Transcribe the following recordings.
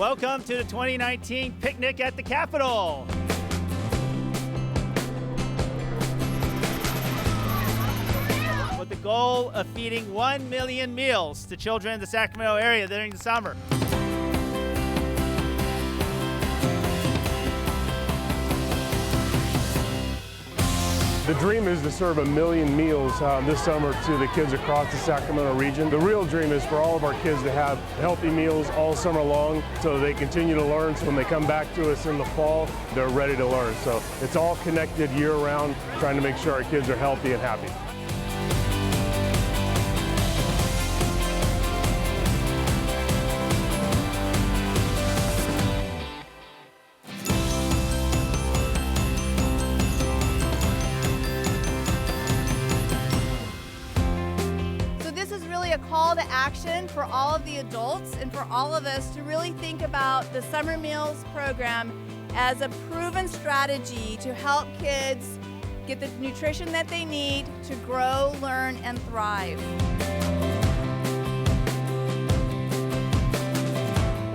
Welcome to the 2019 picnic at the Capitol. With the goal of feeding 1 million meals to children in the Sacramento area during the summer. The dream is to serve 1 million meals this summer to the kids across the Sacramento region. The real dream is for all of our kids to have healthy meals all summer long so they continue to learn. So when they come back to us in the fall, they're ready to learn. So it's all connected year round, trying to make sure our kids are healthy and happy. A call to action for all of the adults and for all of us to really think about the Summer Meals program as a proven strategy to help kids get the nutrition that they need to grow, learn, and thrive.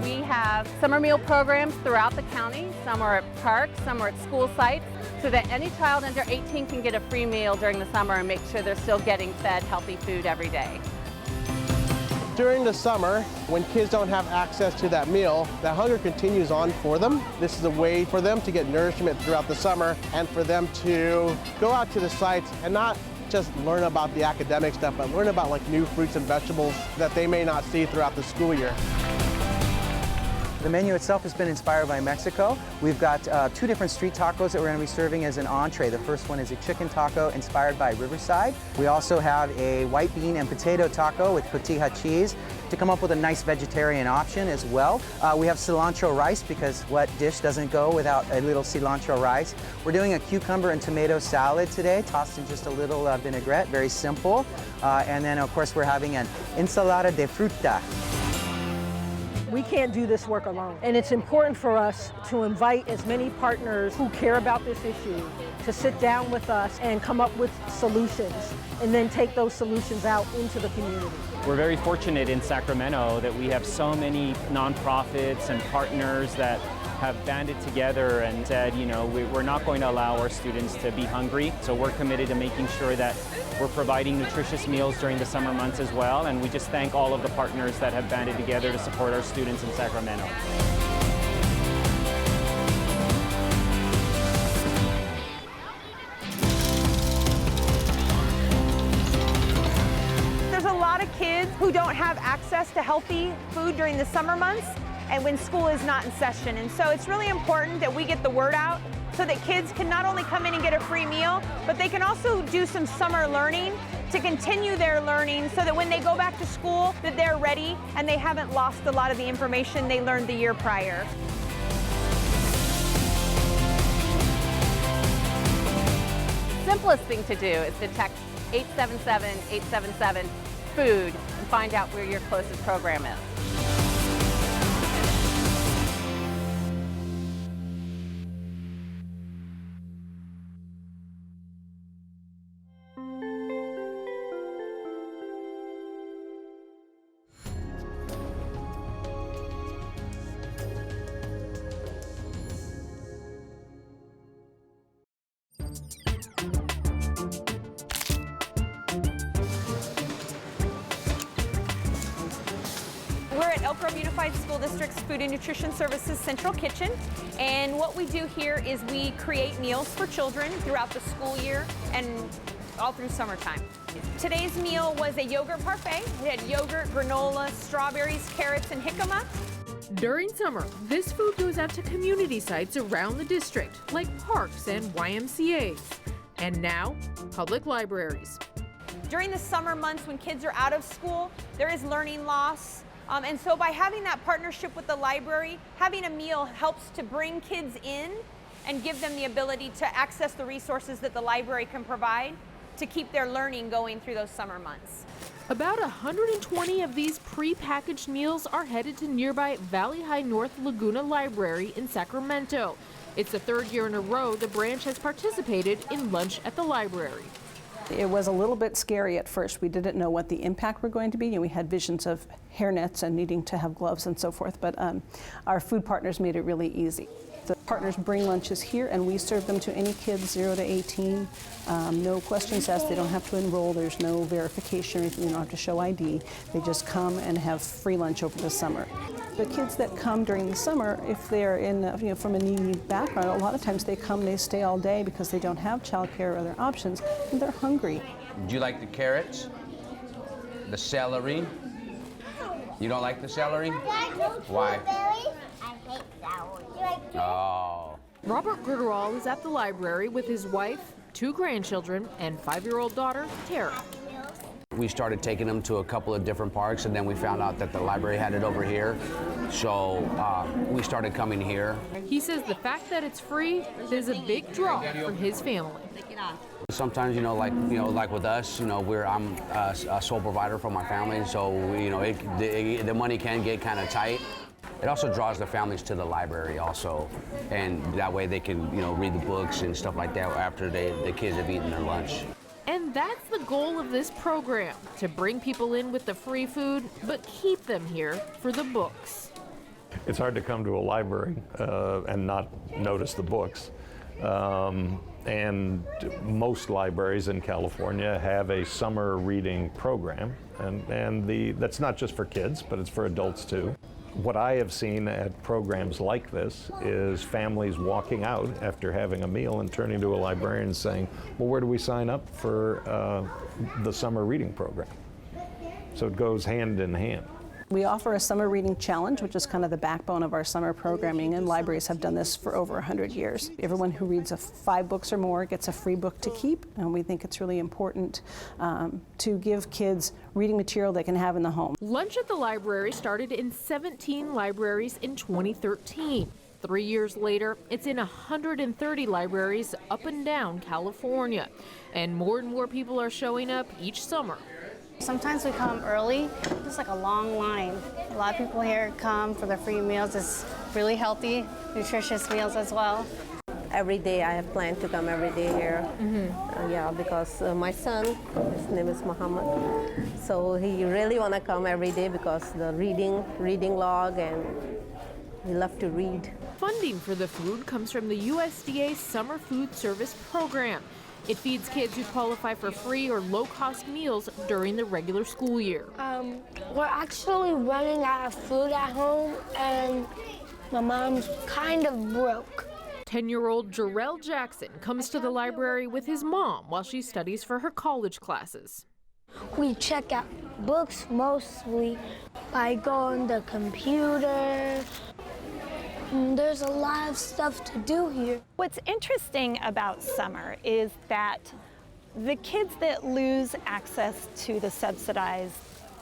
We have summer meal programs throughout the county. Some are at parks, some are at school sites, so that any child under 18 can get a free meal during the summer and make sure they're still getting fed healthy food every day. During the summer, when kids don't have access to that meal, that hunger continues on for them. This is a way for them to get nourishment throughout the summer and for them to go out to the sites and not just learn about the academic stuff, but learn about like new fruits and vegetables that they may not see throughout the school year. The menu itself has been inspired by Mexico. We've got 2 different street tacos that we're going to be serving as an entree. The first one is a chicken taco inspired by Riverside. We also have a white bean and potato taco with cotija cheese to come up with a nice vegetarian option as well. We have cilantro rice because what dish doesn't go without a little cilantro rice. We're doing a cucumber and tomato salad today, tossed in just a little vinaigrette, very simple. And then of course we're having an ensalada de fruta. We can't do this work alone. And it's important for us to invite as many partners who care about this issue to sit down with us and come up with solutions and then take those solutions out into the community. We're very fortunate in Sacramento that we have so many nonprofits and partners that have banded together and said, you know, we're not going to allow our students to be hungry. So we're committed to making sure that we're providing nutritious meals during the summer months as well. And we just thank all of the partners that have banded together to support our students in Sacramento. There's a lot of kids who don't have access to healthy food during the summer months and when school is not in session. And so it's really important that we get the word out so that kids can not only come in and get a free meal, but they can also do some summer learning to continue their learning so that when they go back to school, that they're ready and they haven't lost a lot of the information they learned the year prior. Simplest thing to do is to text 877-877 food and find out where your closest program is. We're at Elk Grove Unified School District's Food and Nutrition Services Central Kitchen, and what we do here is we create meals for children throughout the school year and all through summertime. Today's meal was a yogurt parfait. We had yogurt, granola, strawberries, carrots, and jicama. During summer, this food goes out to community sites around the district, like parks and YMCAs, and now public libraries. During the summer months when kids are out of school, there is learning loss. And so by having that partnership with the library, having a meal helps to bring kids in and give them the ability to access the resources that the library can provide to keep their learning going through those summer months. About 120 of these pre-packaged meals are headed to nearby Valley High North Laguna Library in Sacramento. It's the 3rd year in a row the branch has participated in Lunch at the Library. It was a little bit scary at first. We didn't know what the impact were going to be, and we had visions of hairnets and needing to have gloves and so forth, but our food partners made it really easy. The partners bring lunches here, and we serve them to any kids 0 to 18. No questions asked. They don't have to enroll. There's no verification or anything. They don't have to show ID. They just come and have free lunch over the summer. The kids that come during the summer, if they're in, from a needy background, a lot of times they come, they stay all day because they don't have childcare or other options, and they're hungry. Do you like the carrots? The celery? You don't like the celery? Why? Oh. Robert Gritterall is at the library with his wife, 2 grandchildren, and 5-year-old daughter, Tara. We started taking them to a couple of different parks, and then we found out that the library had it over here. So we started coming here. He says the fact that it's free is a big draw for his family. Sometimes, like with us, I'm a sole provider for my family, so the money can get kind of tight. It also draws the families to the library also, and that way they can, read the books and stuff like that after the kids have eaten their lunch. And that's the goal of this program, to bring people in with the free food, but keep them here for the books. It's hard to come to a library and not notice the books. And most libraries in California have a summer reading program, and that's not just for kids, but it's for adults too. What I have seen at programs like this is families walking out after having a meal and turning to a librarian and saying, well, where do we sign up for the summer reading program? So it goes hand in hand. We offer a summer reading challenge, which is kind of the backbone of our summer programming, and libraries have done this for over 100 years. Everyone who reads 5 books or more gets a free book to keep, and we think it's really important to give kids reading material they can have in the home. Lunch at the library started in 17 libraries in 2013. 3 years later, it's in 130 libraries up and down California, and more people are showing up each summer. Sometimes we come early, just like a long line. A lot of people here come for their free meals. It's really healthy, nutritious meals as well. Every day I have planned to come every day here. Because my son, his name is Muhammad, so he really want to come every day because the reading log, and he loves to read. Funding for the food comes from the USDA Summer Food Service Program. It feeds kids who qualify for free or low-cost meals during the regular school year. We're actually running out of food at home, and my mom's kind of broke. 10-year-old Jarrell Jackson comes to the library with his mom while she studies for her college classes. We check out books mostly by going on the computer. There's a lot of stuff to do here. What's interesting about summer is that the kids that lose access to the subsidized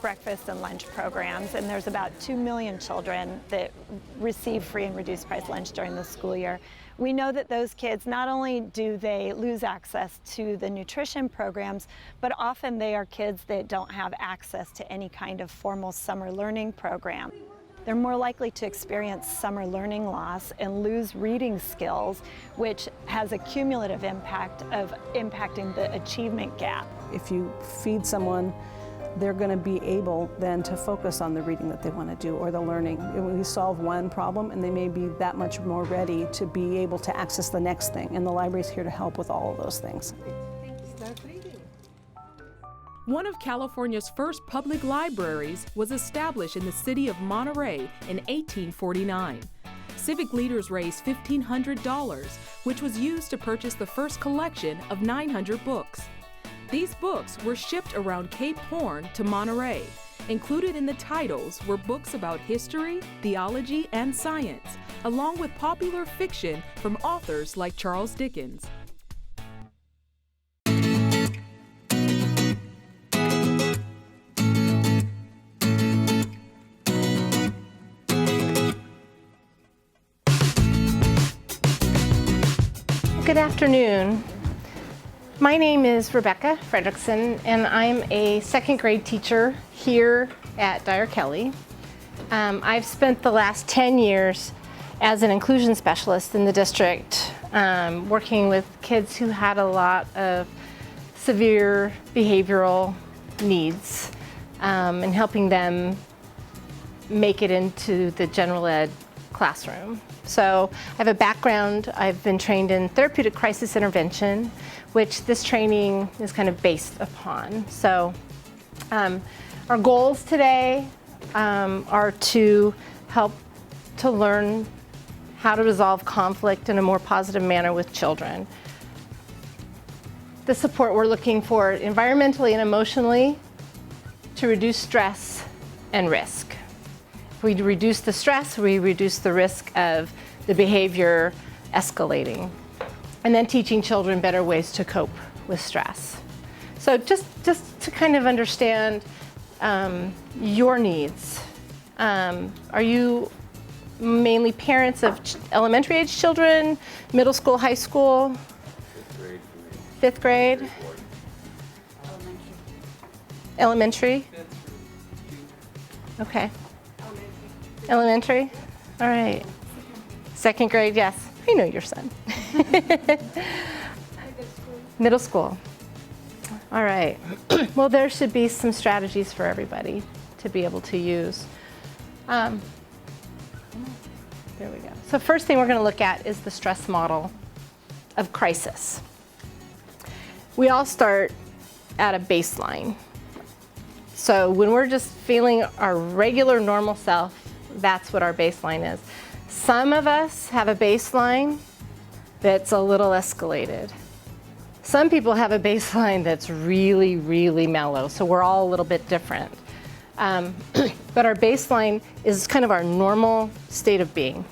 breakfast and lunch programs, and there's about 2 million children that receive free and reduced price lunch during the school year, we know that those kids, not only do they lose access to the nutrition programs, but often they are kids that don't have access to any kind of formal summer learning program. They're more likely to experience summer learning loss and lose reading skills, which has a cumulative impact of impacting the achievement gap. If you feed someone, they're going to be able then to focus on the reading that they want to do or the learning. We solve one problem and they may be that much more ready to be able to access the next thing, and the library's here to help with all of those things. One of California's first public libraries was established in the city of Monterey in 1849. Civic leaders raised $1,500, which was used to purchase the first collection of 900 books. These books were shipped around Cape Horn to Monterey. Included in the titles were books about history, theology, and science, along with popular fiction from authors like Charles Dickens. Good afternoon. My name is Rebecca Fredrickson, and I'm a second grade teacher here at Dyer Kelly. I've spent the last 10 years as an inclusion specialist in the district, working with kids who had a lot of severe behavioral needs and helping them make it into the general ed classroom. So I have a background, I've been trained in therapeutic crisis intervention, which this training is kind of based upon. So our goals today are to help to learn how to resolve conflict in a more positive manner with children. The support we're looking for environmentally and emotionally to reduce stress and risk. If we reduce the stress, we reduce the risk of the behavior escalating. And then teaching children better ways to cope with stress. So just to kind of understand your needs. Are you mainly parents of elementary age children, middle school, high school? Fifth grade? Elementary? Okay. Elementary? All right. Second grade, yes. I know your son. Middle school. All right. Well, there should be some strategies for everybody to be able to use. There we go. So first thing we're going to look at is the stress model of crisis. We all start at a baseline. So when we're just feeling our regular normal self, that's what our baseline is. Some of us have a baseline that's a little escalated. Some people have a baseline that's really, really mellow, so we're all a little bit different. But our baseline is kind of our normal state of being.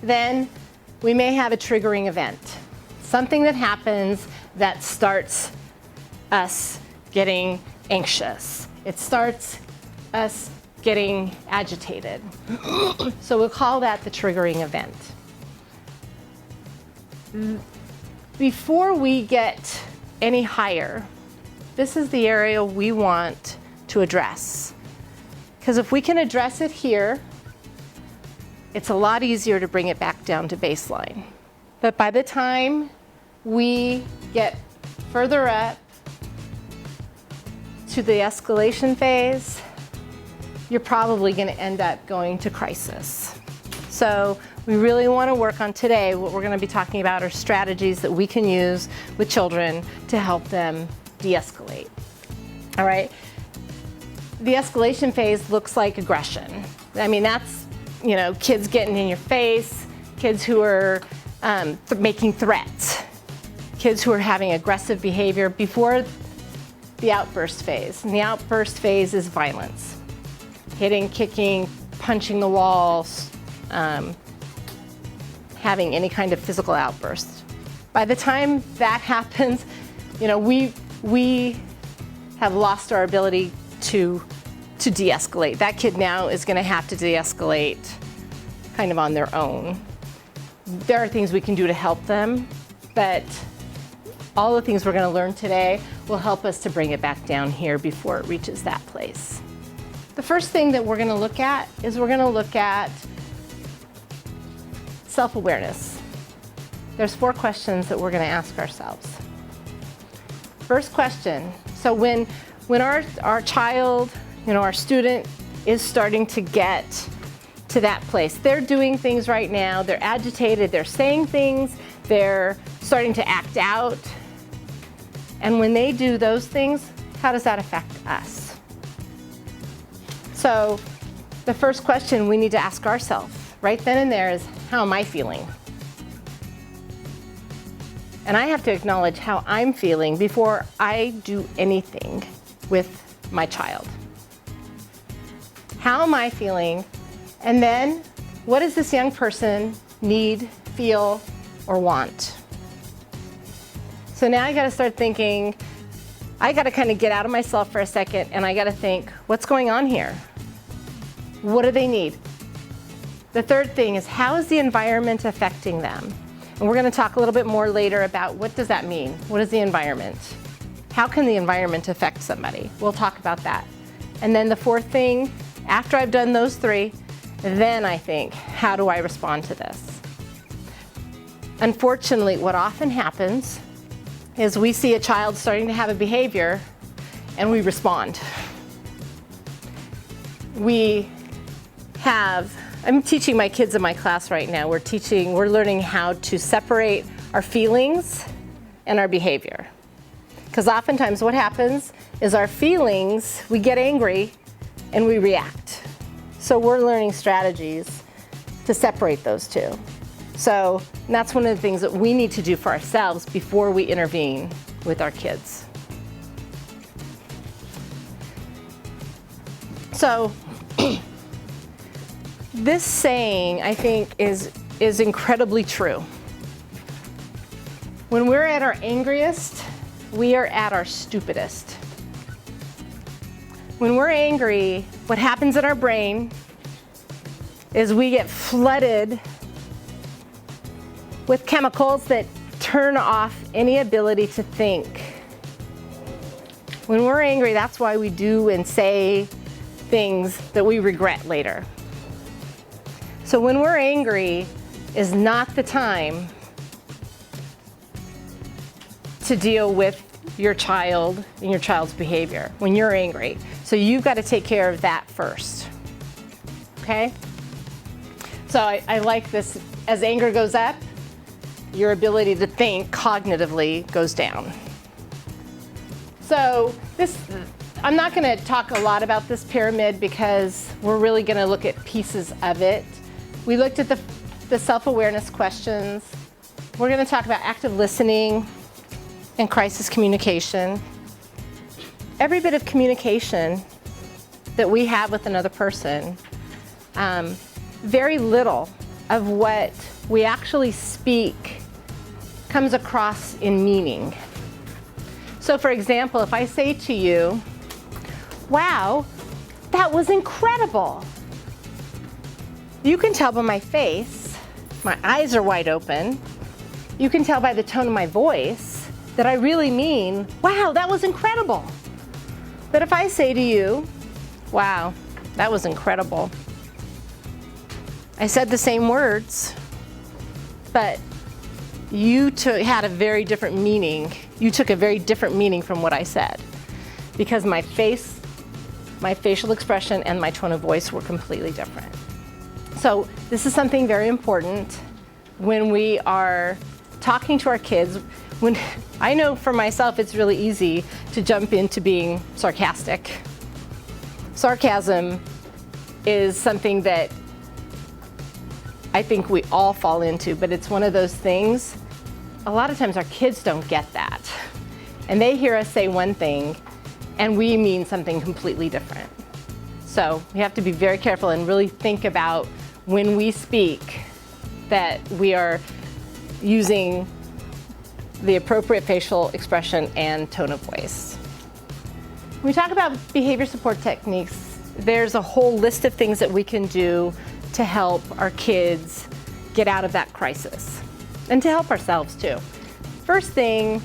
Then we may have a triggering event, something that happens that starts us getting anxious. It starts us getting agitated. So we'll call that the triggering event. Before we get any higher, this is the area we want to address. Because if we can address it here, it's a lot easier to bring it back down to baseline. But by the time we get further up to the escalation phase, you're probably going to end up going to crisis. So we really want to work on today, what we're going to be talking about are strategies that we can use with children to help them de-escalate. All right. The escalation phase looks like aggression. I mean, that's, you know, kids getting in your face, kids who are making threats, kids who are having aggressive behavior before the outburst phase. And the outburst phase is violence. Hitting, kicking, punching the walls, having any kind of physical outburst. By the time that happens, you know, we have lost our ability to de-escalate. That kid now is going to have to de-escalate kind of on their own. There are things we can do to help them, but all the things we're going to learn today will help us to bring it back down here before it reaches that place. The first thing that we're going to look at is we're going to look at self-awareness. There's 4 questions that we're going to ask ourselves. First question, so when our child, you know, our student is starting to get to that place, they're doing things right now, they're agitated, they're saying things, they're starting to act out. And when they do those things, how does that affect us? So the first question we need to ask ourselves right then and there is, how am I feeling? And I have to acknowledge how I'm feeling before I do anything with my child. How am I feeling? And then, what does this young person need, feel, or want? So now I gotta start thinking, I gotta kind of get out of myself for a second and I gotta think, what's going on here? What do they need? The third thing is, how is the environment affecting them? And we're gonna talk a little bit more later about what does that mean? What is the environment? How can the environment affect somebody? We'll talk about that. And then the fourth thing, after I've done those 3, then I think, how do I respond to this? Unfortunately, what often happens is we see a child starting to have a behavior and we respond. I'm teaching my kids in my class right now. We're learning how to separate our feelings and our behavior. Because oftentimes what happens is our feelings, we get angry and we react. So we're learning strategies to separate those two. So that's one of the things that we need to do for ourselves before we intervene with our kids. So this saying, I think, is incredibly true. When we're at our angriest, we are at our stupidest. When we're angry, what happens in our brain is we get flooded with chemicals that turn off any ability to think. When we're angry, that's why we do and say things that we regret later. So when we're angry is not the time to deal with your child and your child's behavior when you're angry. So you've got to take care of that first. Okay? So I like this. As anger goes up, your ability to think cognitively goes down. So I'm not going to talk a lot about this pyramid because we're really going to look at pieces of it. We looked at the self-awareness questions. We're going to talk about active listening and crisis communication. Every bit of communication that we have with another person, very little of what we actually speak comes across in meaning. So for example, if I say to you, wow, that was incredible. You can tell by my face, my eyes are wide open. You can tell by the tone of my voice that I really mean, wow, that was incredible. But if I say to you, wow, that was incredible, I said the same words, but you had a very different meaning. You took a very different meaning from what I said because my face, my facial expression, and my tone of voice were completely different. So this is something very important when we are talking to our kids. When I know for myself it's really easy to jump into being sarcastic. Sarcasm is something that I think we all fall into, but it's one of those things, a lot of times our kids don't get that. And they hear us say one thing and we mean something completely different. So we have to be very careful and really think about when we speak that we are using the appropriate facial expression and tone of voice. When we talk about behavior support techniques, there's a whole list of things that we can do to help our kids get out of that crisis and to help ourselves too. First thing,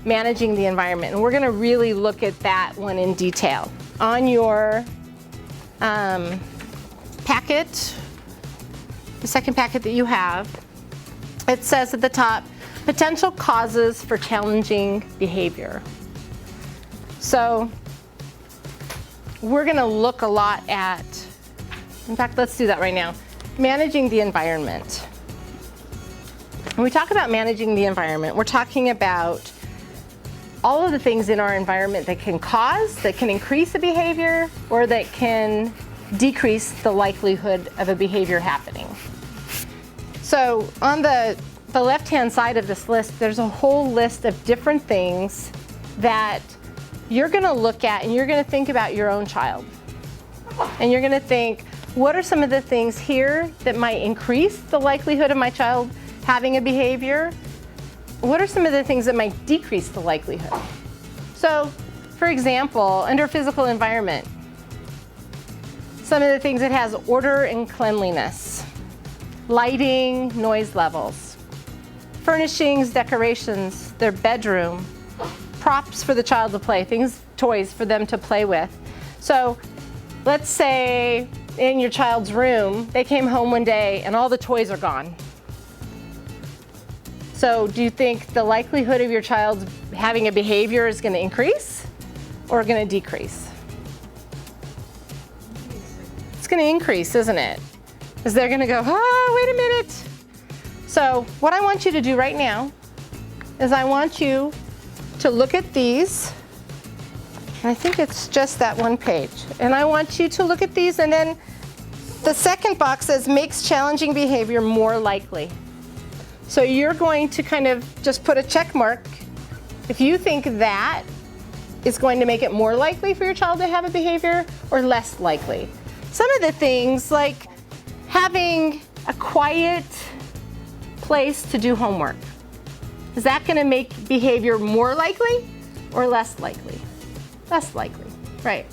managing the environment, and we're going to really look at that one in detail. On your packet, the second packet that you have, it says at the top, potential causes for challenging behavior. So we're going to look a lot at, in fact, let's do that right now, managing the environment. When we talk about managing the environment, we're talking about all of the things in our environment that can cause, that can increase a behavior, or that can decrease the likelihood of a behavior happening. So on the left-hand side of this list, there's a whole list of different things that you're going to look at and you're going to think about your own child. And you're going to think, what are some of the things here that might increase the likelihood of my child having a behavior? What are some of the things that might decrease the likelihood? So, for example, under physical environment, some of the things it has order and cleanliness, lighting, noise levels, furnishings, decorations, their bedroom, props for the child to play, things, toys for them to play with. So let's say in your child's room, they came home one day and all the toys are gone. So do you think the likelihood of your child having a behavior is going to increase or going to decrease? It's going to increase, isn't it? Because they're going to go, wait a minute. So what I want you to do right now is I want you to look at these. I think it's just that one page. And I want you to look at these, and then the second box says makes challenging behavior more likely. So you're going to kind of just put a check mark if you think that is going to make it more likely for your child to have a behavior or less likely. Some of the things like having a quiet place to do homework. Is that going to make behavior more likely or less likely? Less likely, right.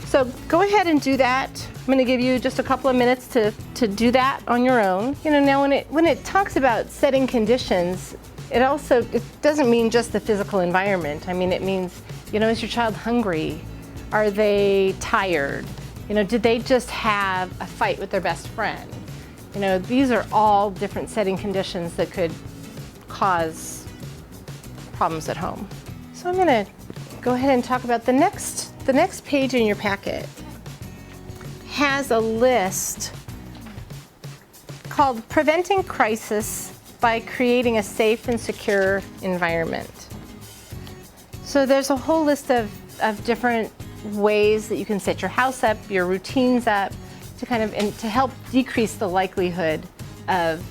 So go ahead and do that. I'm going to give you just a couple of minutes to do that on your own. You know, now when it talks about setting conditions, it doesn't mean just the physical environment. I mean, it means, you know, is your child hungry? Are they tired? You know, did they just have a fight with their best friend? You know, these are all different setting conditions that could cause problems at home. So I'm going to go ahead and talk about the next page in your packet. Has a list called Preventing Crisis by Creating a Safe and Secure Environment. So there's a whole list of different ways that you can set your house up, your routines up, to help decrease the likelihood of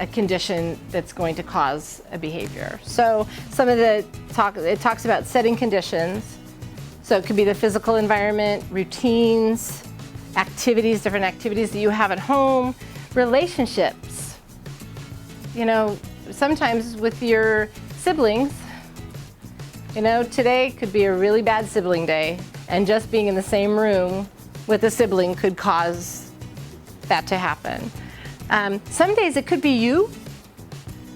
a condition that's going to cause a behavior. So it talks about setting conditions. So it could be the physical environment, routines, activities, different activities that you have at home, relationships. You know, sometimes with your siblings, you know, today could be a really bad sibling day, and just being in the same room with a sibling could cause that to happen. Some days it could be you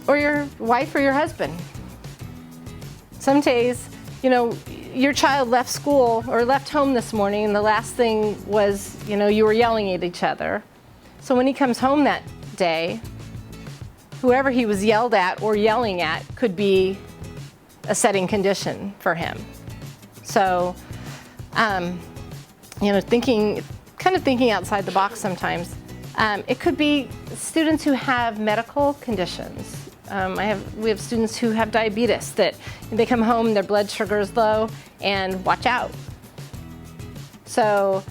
or your wife or your husband. Some days, you know, your child left school or left home this morning and the last thing was, you know, you were yelling at each other. So when he comes home that day, whoever he was yelled at or yelling at could be a setting condition for him. So, you know, thinking outside the box sometimes. It could be students who have medical conditions. We have students who have diabetes that they come home, their blood sugar is low, and watch out. So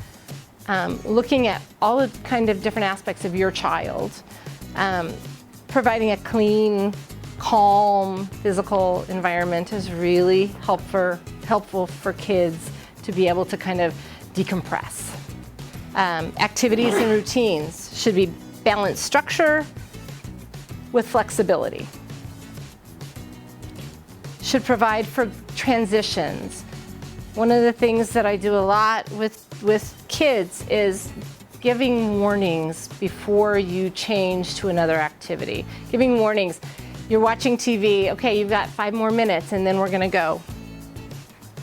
looking at all the kind of different aspects of your child, providing a clean, calm physical environment is really helpful for kids to be able to kind of decompress. Activities and routines should be balanced structure with flexibility. Should provide for transitions. One of the things that I do a lot with kids is giving warnings before you change to another activity. Giving warnings. You're watching TV, okay, you've got 5 more minutes and then we're gonna go.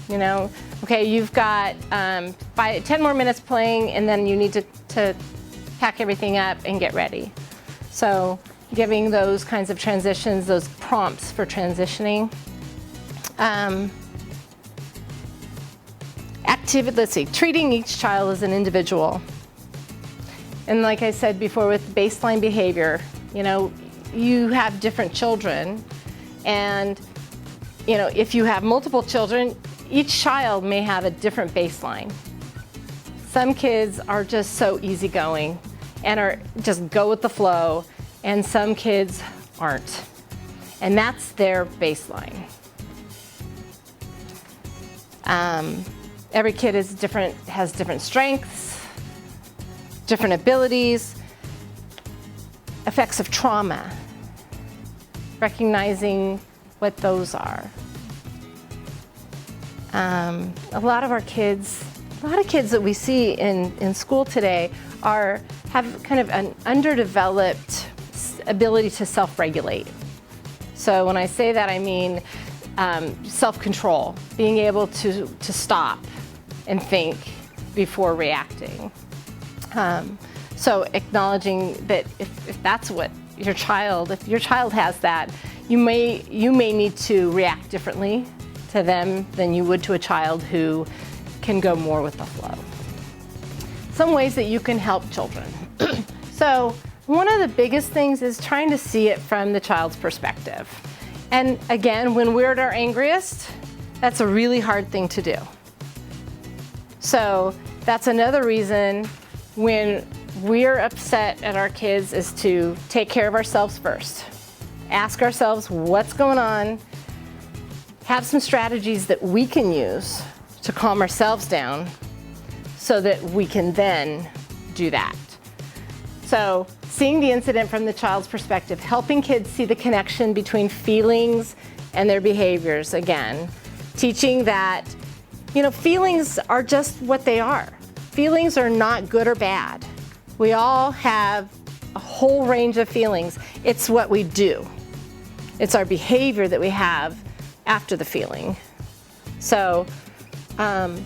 You know, okay, you've got 10 more minutes playing and then you need to pack everything up and get ready. So giving those kinds of transitions, those prompts for transitioning. Treating each child as an individual. And like I said before with baseline behavior, you know, you have different children and, you know, if you have multiple children, each child may have a different baseline. Some kids are just so easygoing and just go with the flow, and some kids aren't. And that's their baseline. Every kid is different, has different strengths, different abilities, effects of trauma, recognizing what those are. A lot of kids that we see in school today have kind of an underdeveloped ability to self-regulate. So when I say that, I mean self-control, being able to stop and think before reacting. So acknowledging that if that's what your child, if your child has that, you may need to react differently to them than you would to a child who can go more with the flow. Some ways that you can help children. So one of the biggest things is trying to see it from the child's perspective. And again, when we're at our angriest, that's a really hard thing to do. So that's another reason when we're upset at our kids is to take care of ourselves first. Ask ourselves what's going on, have some strategies that we can use to calm ourselves down so that we can then do that. So seeing the incident from the child's perspective, helping kids see the connection between feelings and their behaviors. Again, teaching that, feelings are just what they are. Feelings are not good or bad. We all have a whole range of feelings. It's what we do. It's our behavior that we have after the feeling. So, and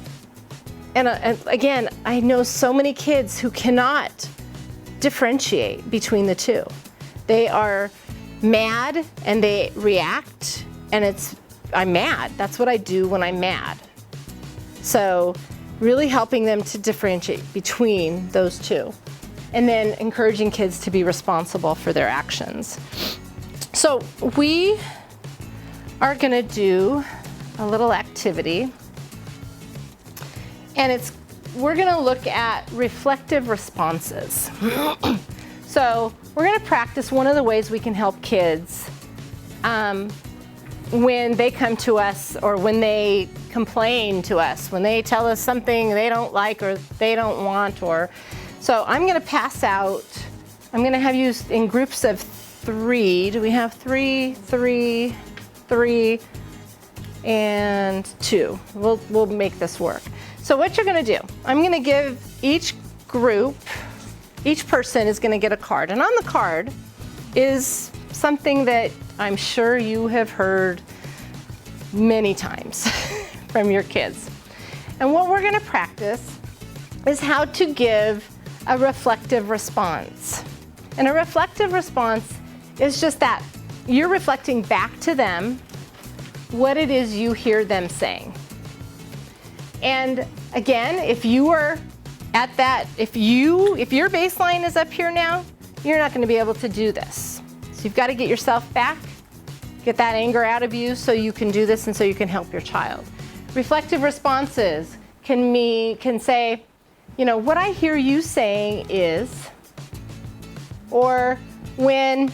again, I know so many kids who cannot differentiate between the two. They are mad and they react, and I'm mad. That's what I do when I'm mad. So really helping them to differentiate between those two, and then encouraging kids to be responsible for their actions. So we are going to do a little activity, and we're going to look at reflective responses. So we're going to practice one of the ways we can help kids when they come to us, or when they complain to us, when they tell us something they don't like or they don't want. So I'm going to pass out, I'm going to have you in groups of 3. Do we have 3, 3, 3, and 2? We'll make this work. So what you're going to do, I'm going to give each group, each person is going to get a card. And on the card is something that I'm sure you have heard many times from your kids. And what we're going to practice is how to give a reflective response. And a reflective response is just that. You're reflecting back to them what it is you hear them saying. And again, if you are at that, if your baseline is up here now, you're not going to be able to do this. So you've got to get yourself back, get that anger out of you so you can do this and so you can help your child. Reflective responses can say, what I hear you saying is, or when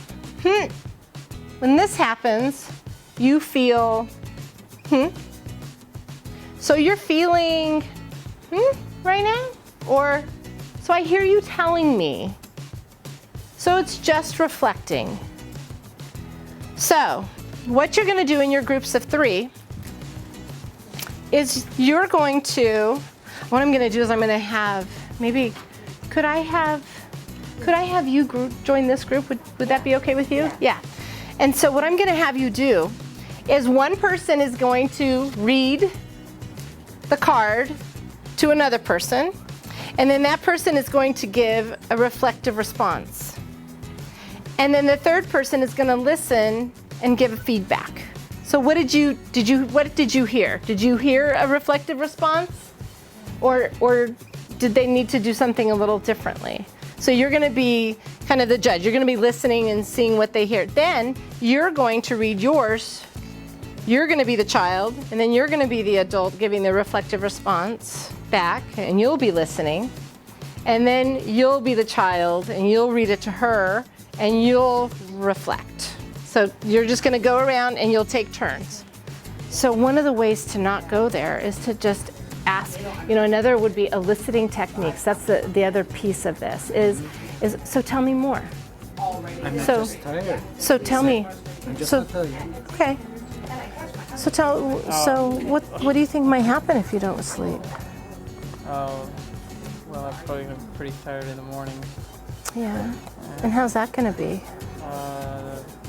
this happens, you feel, So you're feeling, right now? Or, so I hear you telling me. So it's just reflecting. So what you're going to do in your groups of 3 is what I'm going to do is I'm going to have, maybe, could I have you join this group? Would that be okay with you? Yeah. And so what I'm going to have you do is one person is going to read the card to another person, and then that person is going to give a reflective response. And then the third person is going to listen and give feedback. So what did you hear? Did you hear a reflective response? Or did they need to do something a little differently? So you're going to be kind of the judge. You're going to be listening and seeing what they hear. Then you're going to read yours. You're going to be the child, and then you're going to be the adult giving the reflective response back, and you'll be listening. And then you'll be the child, and you'll read it to her, and you'll reflect. So you're just going to go around and you'll take turns. So one of the ways to not go there is to just ask, another would be eliciting techniques. That's the other piece of this is so tell me more. I'm not just tired. So tell me. I'm just not telling you. Okay. So what do you think might happen if you don't sleep? Oh, well, I'm probably going to be pretty tired in the morning. Yeah. And how's that going to be?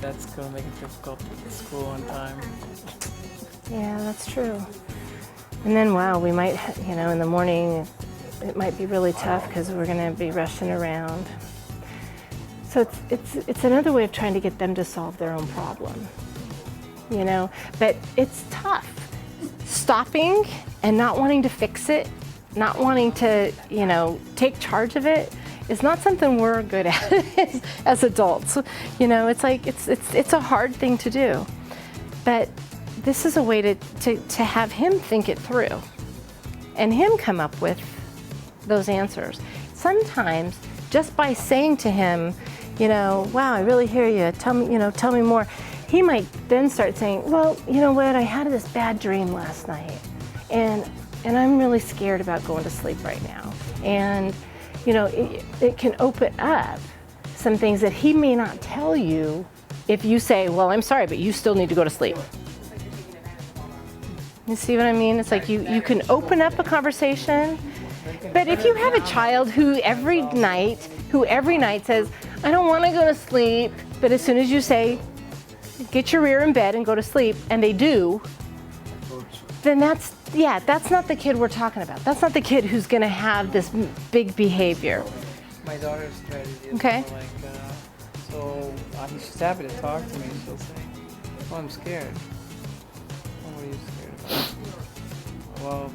That's going to make it difficult to get to school on time. Yeah, that's true. And then, wow, we might, in the morning, it might be really tough because we're going to be rushing around. So it's another way of trying to get them to solve their own problem, you know? But it's tough. Stopping and not wanting to fix it, not wanting to, you know, take charge of it is not something we're good at as adults. You know, it's like, it's a hard thing to do. But this is a way to have him think it through and him come up with those answers. Sometimes just by saying to him, you know, wow, I really hear you, tell me more. He might then start saying, well, you know what, I had this bad dream last night and I'm really scared about going to sleep right now. And, you know, it can open up some things that he may not tell you if you say, well, I'm sorry, but you still need to go to sleep. You see what I mean? It's like you can open up a conversation, but if you have a child who every night says, I don't want to go to sleep, but as soon as you say, get your rear in bed and go to sleep, and they do, then that's not the kid we're talking about. That's not the kid who's going to have this big behavior. My daughter's strategy is okay. more like, so she's happy to talk to me. She'll say, well, I'm scared. Well, what are you scared about? Well,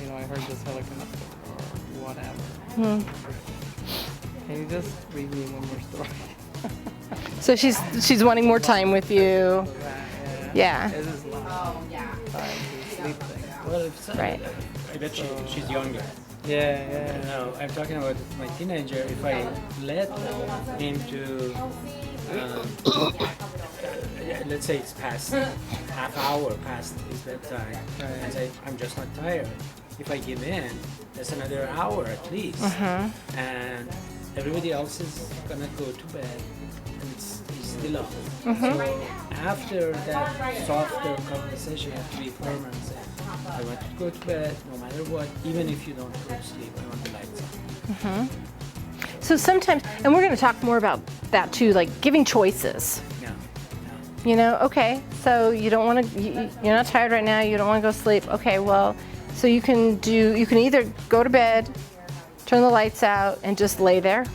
you know, I heard this helicopter or whatever. Can you just read me one more story? So she's wanting more time with you. Yeah. This is sleep thing. Well, if right. I bet she's younger. Yeah. No, I'm talking about my teenager. If I let him to, let's say it's past half hour past his bedtime, and say I'm just not tired. If I give in, that's another hour at least, and everybody else is gonna go to bed, and he's still up. So after that softer conversation, you have to be firm and say, I want to go to bed no matter what, even if you don't go to sleep, I want the lights on. So sometimes, and we're going to talk more about that too, like giving choices. Yeah. You know, okay, so you don't want to, you're not tired right now, you don't want to go to sleep. Okay, well, so you can either go to bed, turn the lights out, and just lay there,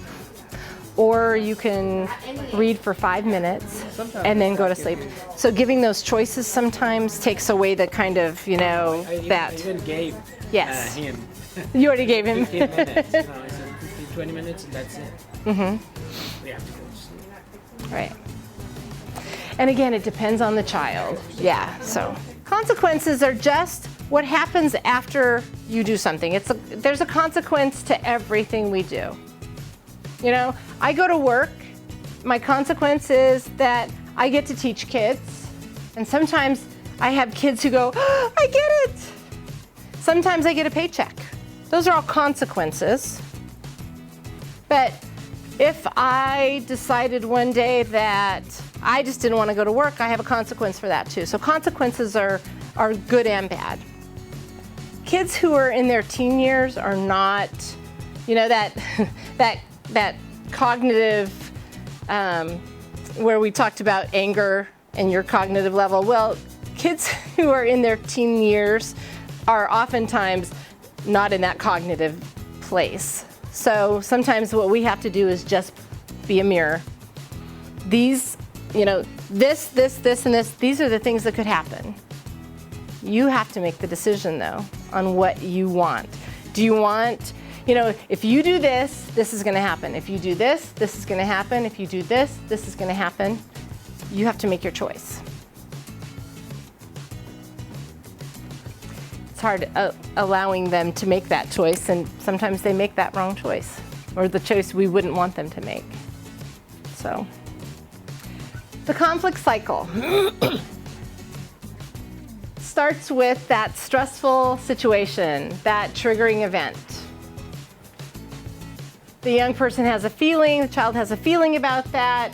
or you can read for 5 minutes and then go to sleep. So giving those choices sometimes takes away the kind of, you know, I even gave him. You already gave him. 15 minutes. No, I said 15, 20 minutes and that's it. We have to go to sleep. Right. And again, it depends on the child. Yeah, so consequences are just what happens after you do something. There's a consequence to everything we do. You know, I go to work, my consequence is that I get to teach kids, and sometimes I have kids who go, oh, I get it. Sometimes I get a paycheck. Those are all consequences. But if I decided one day that I just didn't want to go to work, I have a consequence for that too. So consequences are good and bad. Kids who are in their teen years are not, you know, that cognitive, where we talked about anger and your cognitive level. Well, kids who are in their teen years are oftentimes not in that cognitive place. So sometimes what we have to do is just be a mirror. These, you know, this, and this, these are the things that could happen. You have to make the decision though on what you want. Do you want, you know, if you do this, this is going to happen. If you do this, this is going to happen. If you do this, this is going to happen. You have to make your choice. It's hard allowing them to make that choice, and sometimes they make that wrong choice, or the choice we wouldn't want them to make. So, the conflict cycle starts with that stressful situation, that triggering event. The young person has a feeling, the child has a feeling about that.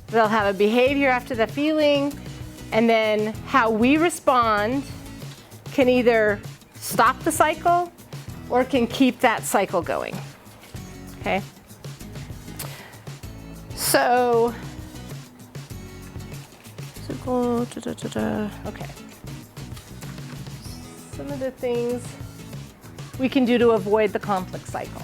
They'll have a behavior after the feeling, and then how we respond can either stop the cycle or can keep that cycle going. Okay? So, okay. Some of the things we can do to avoid the conflict cycle.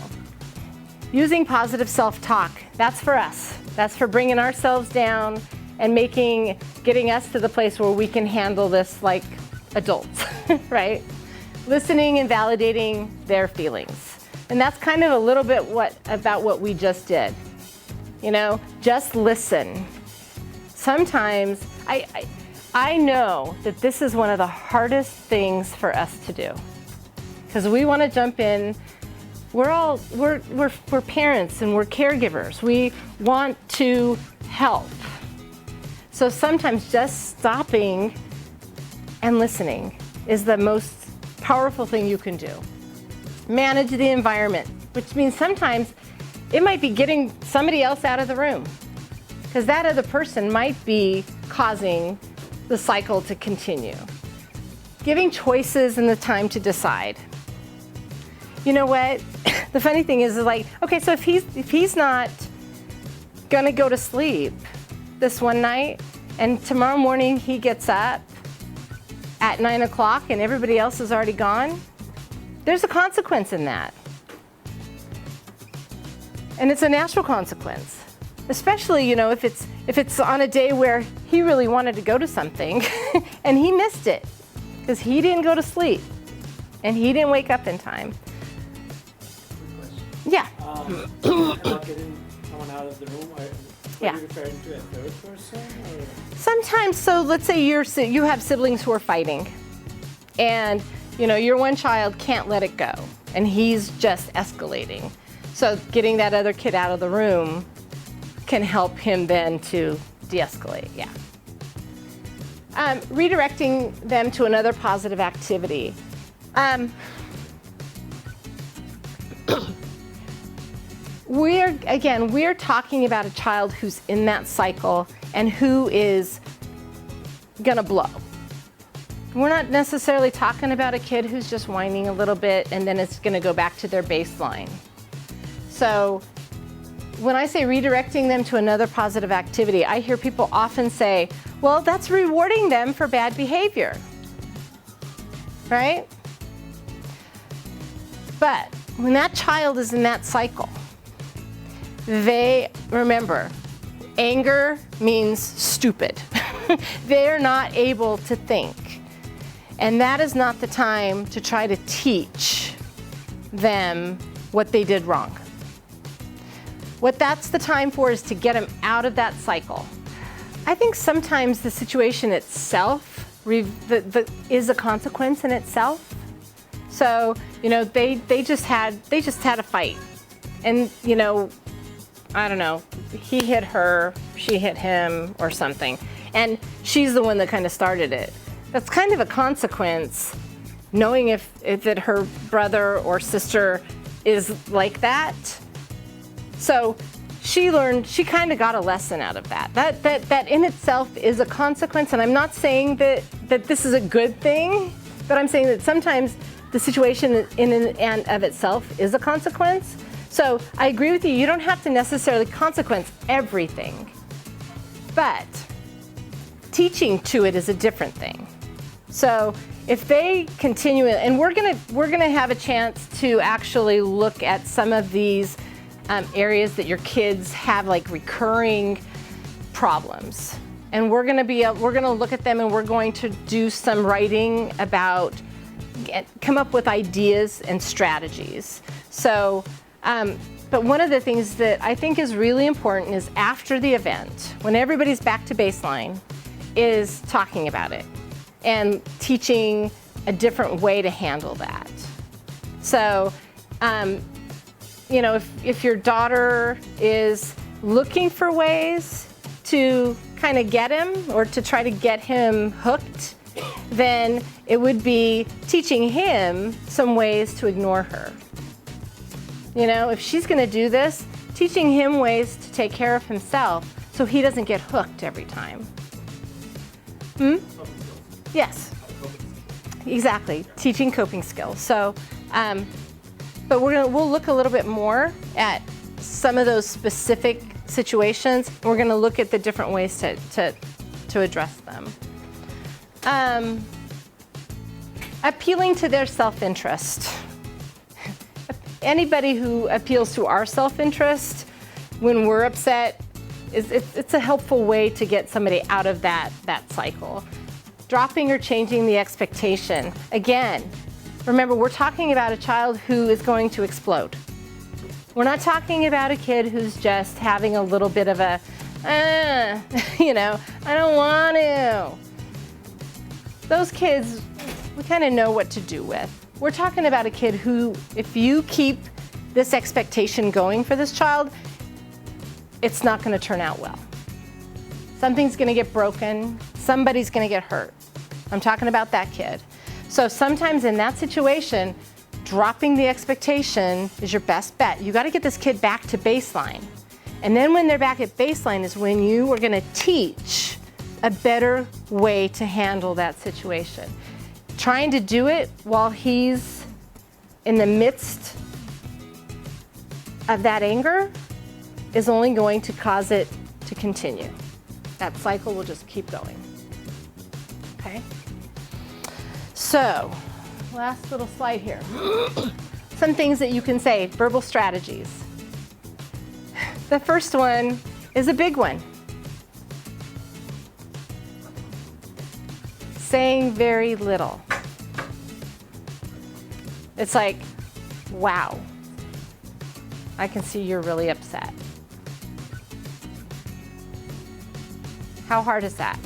using positive self-talk, that's for us. That's for bringing ourselves down and getting us to the place where we can handle this like adults, right? Listening and validating their feelings. And that's kind of a little bit about what we just did. You know, just listen. Sometimes, I know that this is one of the hardest things for us to do. Because we want to jump in. We're parents and we're caregivers. We want to help. So sometimes just stopping and listening is the most powerful thing you can do. Manage the environment, which means sometimes it might be getting somebody else out of the room, because that other person might be causing the cycle to continue. Giving choices and the time to decide. You know what? The funny thing is like, okay, so if he's not gonna go to sleep this one night, and tomorrow morning he gets up at 9 o'clock and everybody else is already gone, there's a consequence in that. And it's a natural consequence. Especially, you know, if it's on a day where he really wanted to go to something and he missed it because he didn't go to sleep and he didn't wake up in time. Yeah. About getting someone out of the room, are you referring to a third person? Or? Sometimes, so let's say you have siblings who are fighting and you know, your one child can't let it go and he's just escalating. So getting that other kid out of the room can help him then to de-escalate, yeah. Redirecting them to another positive activity. We're talking about a child who's in that cycle and who is gonna blow. We're not necessarily talking about a kid who's just whining a little bit and then it's gonna go back to their baseline. So when I say redirecting them to another positive activity, I hear people often say, well, that's rewarding them for bad behavior, right? But when that child is in that cycle, remember, anger means stupid. They're not able to think. And that is not the time to try to teach them what they did wrong. What that's the time for is to get them out of that cycle. I think sometimes the situation itself is a consequence in itself. So, you know, they just had a fight. And, you know, I don't know, he hit her, she hit him or something. And she's the one that kind of started it. That's kind of a consequence, knowing if that her brother or sister is like that. So she kind of got a lesson out of that. That in itself is a consequence, and I'm not saying that this is a good thing, but I'm saying that sometimes the situation in and of itself is a consequence. So I agree with you, you don't have to necessarily consequence everything, but teaching to it is a different thing. So if they continue, and we're gonna have a chance to actually look at some of these areas that your kids have like recurring problems, and we're gonna look at them and we're going to do some writing about, come up with ideas and strategies. So, but one of the things that I think is really important is after the event, when everybody's back to baseline, is talking about it and teaching a different way to handle that. So, you know, if your daughter is looking for ways to kind of get him or to try to get him hooked, then it would be teaching him some ways to ignore her. You know, if she's gonna do this, teaching him ways to take care of himself so he doesn't get hooked every time. Yes, exactly, teaching coping skills. So, but we'll look a little bit more at some of those specific situations. We're gonna look at the different ways to address them. Appealing to their self-interest. Anybody who appeals to our self-interest when we're upset, it's a helpful way to get somebody out of that cycle. Dropping or changing the expectation. Again, remember, we're talking about a child who is going to explode. We're not talking about a kid who's just having a little bit of a, you know, I don't want to. Those kids, we kind of know what to do with. We're talking about a kid who, if you keep this expectation going for this child, it's not going to turn out well. Something's going to get broken. Somebody's going to get hurt. I'm talking about that kid. So sometimes in that situation, dropping the expectation is your best bet. You got to get this kid back to baseline. And then when they're back at baseline is when you are going to teach a better way to handle that situation. Trying to do it while he's in the midst of that anger is only going to cause it to continue. That cycle will just keep going. Okay? So, last little slide here. Some things that you can say, verbal strategies. The first one is a big one. Saying very little. It's like, wow, I can see you're really upset. How hard is that?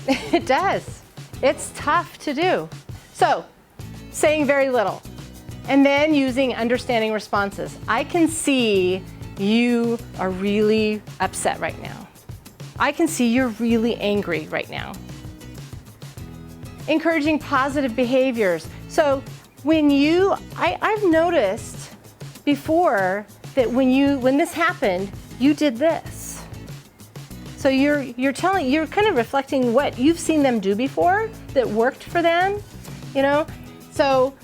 It does. It's tough to do. So, saying very little. And then using understanding responses. I can see you are really upset right now. I can see you're really angry right now. Encouraging positive behaviors. So when I've noticed before that when this happened, you did this. So you're kind of reflecting what you've seen them do before that worked for them, you know? So,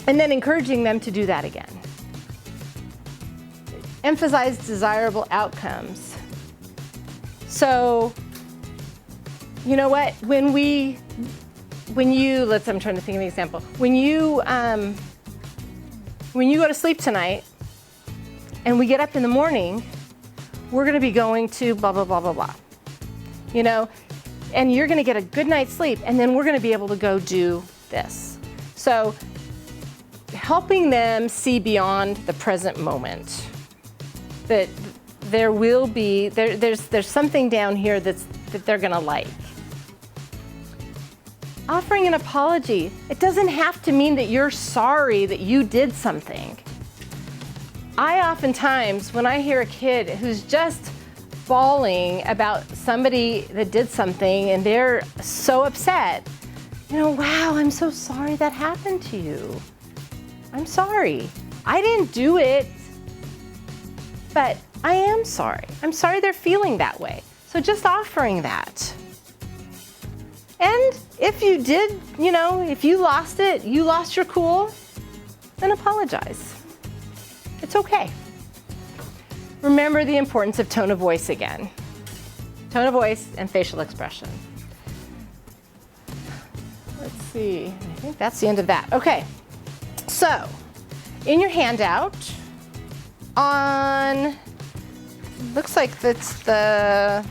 and then encouraging them to do that again. Emphasize desirable outcomes. So, you know what? I'm trying to think of an example. When you go to sleep tonight and we get up in the morning, we're going to be going to blah, blah, blah, blah, blah. You know, and you're going to get a good night's sleep, and then we're going to be able to go do this. So helping them see beyond the present moment, that there will be, there's something down here that they're going to like. Offering an apology. It doesn't have to mean that you're sorry that you did something. I oftentimes, when I hear a kid who's just bawling about somebody that did something and they're so upset, you know, wow, I'm so sorry that happened to you. I'm sorry. I didn't do it, but I am sorry. I'm sorry they're feeling that way. So just offering that. And if you did, you know, if you lost it, you lost your cool, then apologize. It's okay. Remember the importance of tone of voice again. Tone of voice and facial expression. Let's see, I think that's the end of that. Okay, so in your handout on, looks like that's the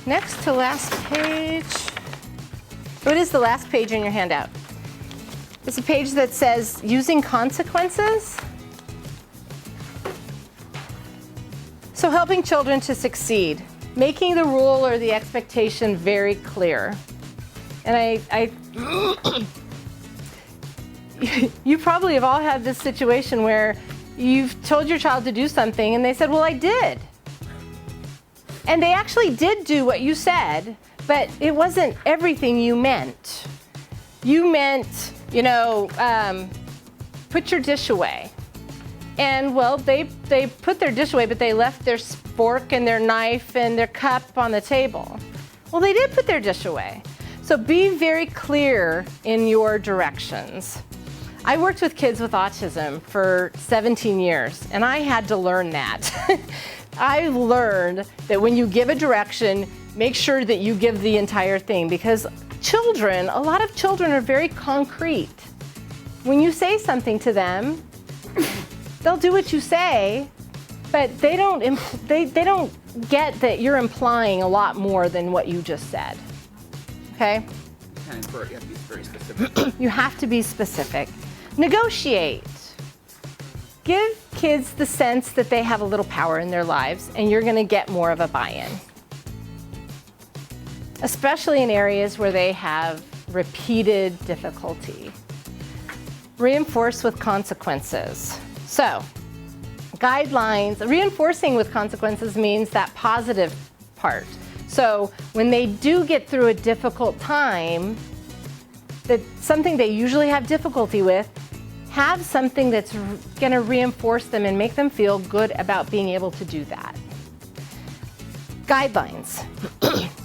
next to last page. Oh, it is the last page in your handout. It's a page that says using consequences. So helping children to succeed, making the rule or the expectation very clear. And you probably have all had this situation where you've told your child to do something and they said, well, I did. And they actually did do what you said, but it wasn't everything you meant. You meant, you know, put your dish away. And well, they put their dish away, but they left their fork and their knife and their cup on the table. Well, they did put their dish away. So be very clear in your directions. I worked with kids with autism for 17 years, and I had to learn that. I learned that when you give a direction, make sure that you give the entire thing, because children, a lot of children are very concrete. When you say something to them, they'll do what you say, but they don't get that you're implying a lot more than what you just said. Okay? You have to be very specific. You have to be specific. Negotiate. Give kids the sense that they have a little power in their lives, and you're going to get more of a buy-in. Especially in areas where they have repeated difficulty. Reinforce with consequences. So, guidelines, reinforcing with consequences means that positive part. So when they do get through a difficult time, that's something they usually have difficulty with, have something that's going to reinforce them and make them feel good about being able to do that. Guidelines.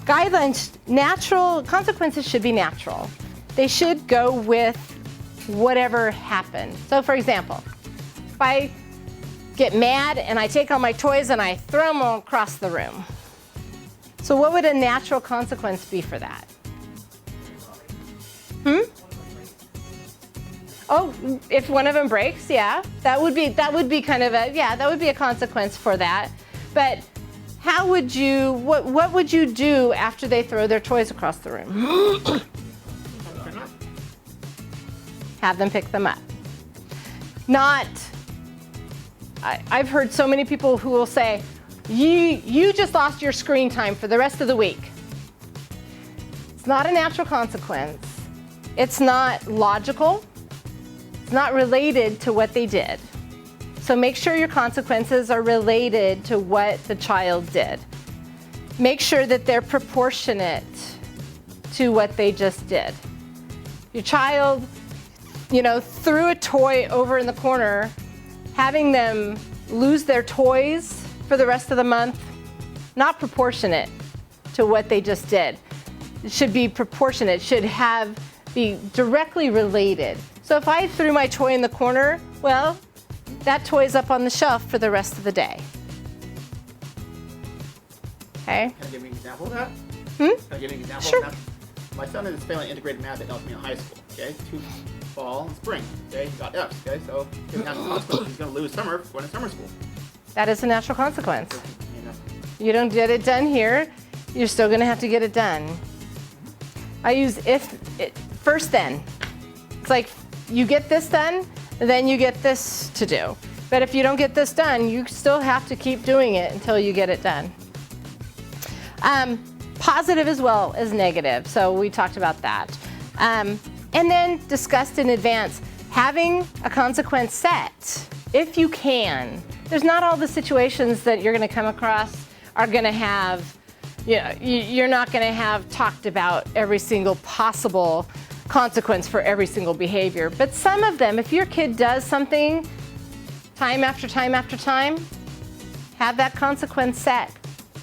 Guidelines, natural, consequences should be natural. They should go with whatever happened. So for example, if I get mad and I take all my toys and I throw them all across the room. So what would a natural consequence be for that? Oh, if one of them breaks, yeah, that would be kind of a, yeah, that would be a consequence for that. But how would you, what would you do after they throw their toys across the room? Have them pick them up. Not, I've heard so many people who will say, you just lost your screen time for the rest of the week. It's not a natural consequence. It's not logical. It's not related to what they did. So make sure your consequences are related to what the child did. Make sure that they're proportionate to what they just did. Your child, threw a toy over in the corner, having them lose their toys for the rest of the month, not proportionate to what they just did. It should be proportionate, should be directly related. So if I threw my toy in the corner, well, that toy's up on the shelf for the rest of the day. Okay? Can I give you an example of that? Can I give you an example Sure. of that? My son is failing integrated math at Altamira High School, okay? Fall and spring, okay? He got F's, okay? So he's going to lose summer going to summer school. That is a natural consequence. You don't get it done here, you're still going to have to get it done. I use first then. It's like you get this done, then you get this to do. But if you don't get this done, you still have to keep doing it until you get it done. Positive as well as negative, so we talked about that. And then discussed in advance, having a consequence set, if you can. There's not all the situations that you're going to come across are going to have, you're not going to have talked about every single possible consequence for every single behavior. But some of them, if your kid does something time after time after time, have that consequence set.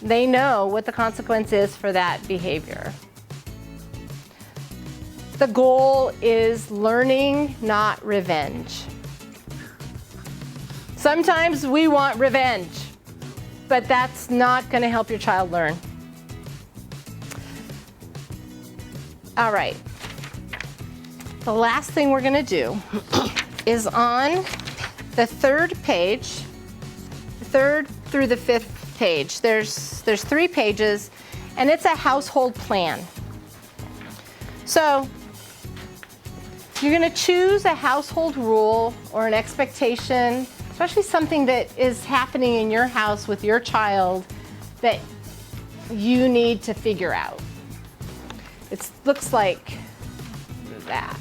They know what the consequence is for that behavior. The goal is learning, not revenge. Sometimes we want revenge, but that's not going to help your child learn. All right. The last thing we're going to do is on the third page, the third through the fifth page. There's 3 pages, and it's a household plan. So you're going to choose a household rule or an expectation, especially something that is happening in your house with your child that you need to figure out. It looks like that.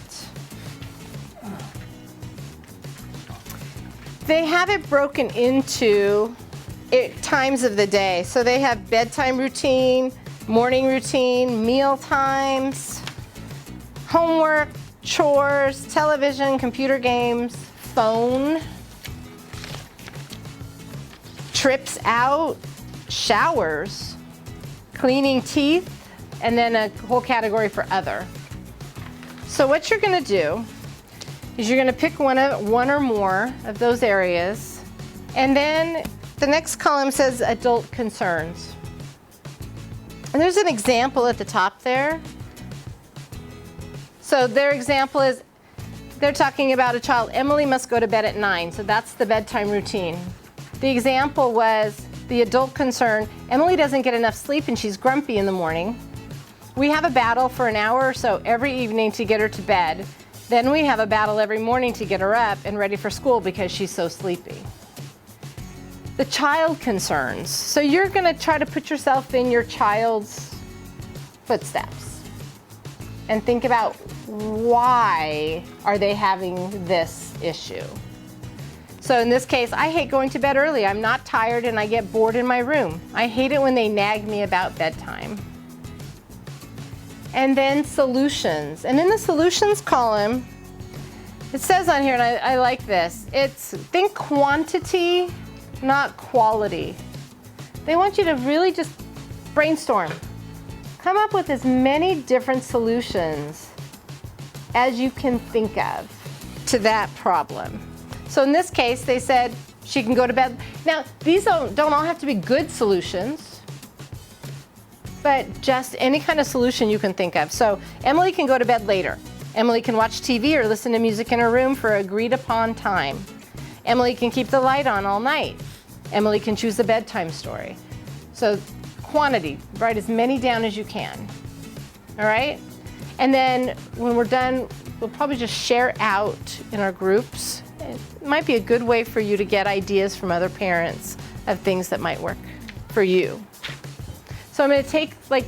They have it broken into times of the day. So they have bedtime routine, morning routine, meal times, homework, chores, television, computer games, phone, trips out, showers, cleaning teeth, and then a whole category for other. So what you're going to do is you're going to pick one or more of those areas, and then the next column says adult concerns. And there's an example at the top there. So their example is, they're talking about a child, Emily must go to bed at 9, so that's the bedtime routine. The example was the adult concern, Emily doesn't get enough sleep and she's grumpy in the morning. We have a battle for an hour or so every evening to get her to bed. Then we have a battle every morning to get her up and ready for school because she's so sleepy. The child concerns. So you're going to try to put yourself in your child's footsteps and think about why are they having this issue. So in this case, I hate going to bed early. I'm not tired and I get bored in my room. I hate it when they nag me about bedtime. And then solutions. And in the solutions column, it says on here, and I like this, it's think quantity, not quality. They want you to really just brainstorm. Come up with as many different solutions as you can think of to that problem. So in this case, they said she can go to bed. Now, these don't all have to be good solutions, but just any kind of solution you can think of. So Emily can go to bed later. Emily can watch TV or listen to music in her room for agreed upon time. Emily can keep the light on all night. Emily can choose a bedtime story. So quantity, write as many down as you can. All right? And then when we're done, we'll probably just share out in our groups. It might be a good way for you to get ideas from other parents of things that might work for you. So I'm going to take like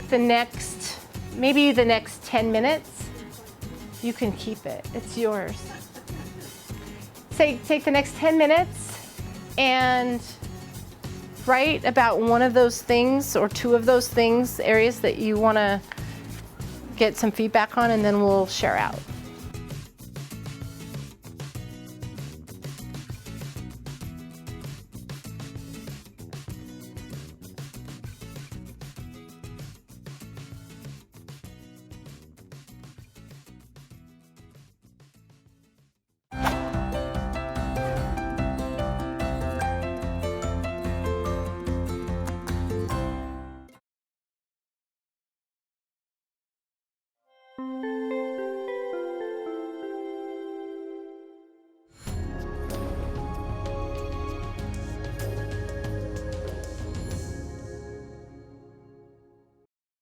maybe the next 10 minutes. You can keep it. It's yours. Take the next 10 minutes and write about one of those things or two of those things, areas that you want to get some feedback on, and then we'll share out.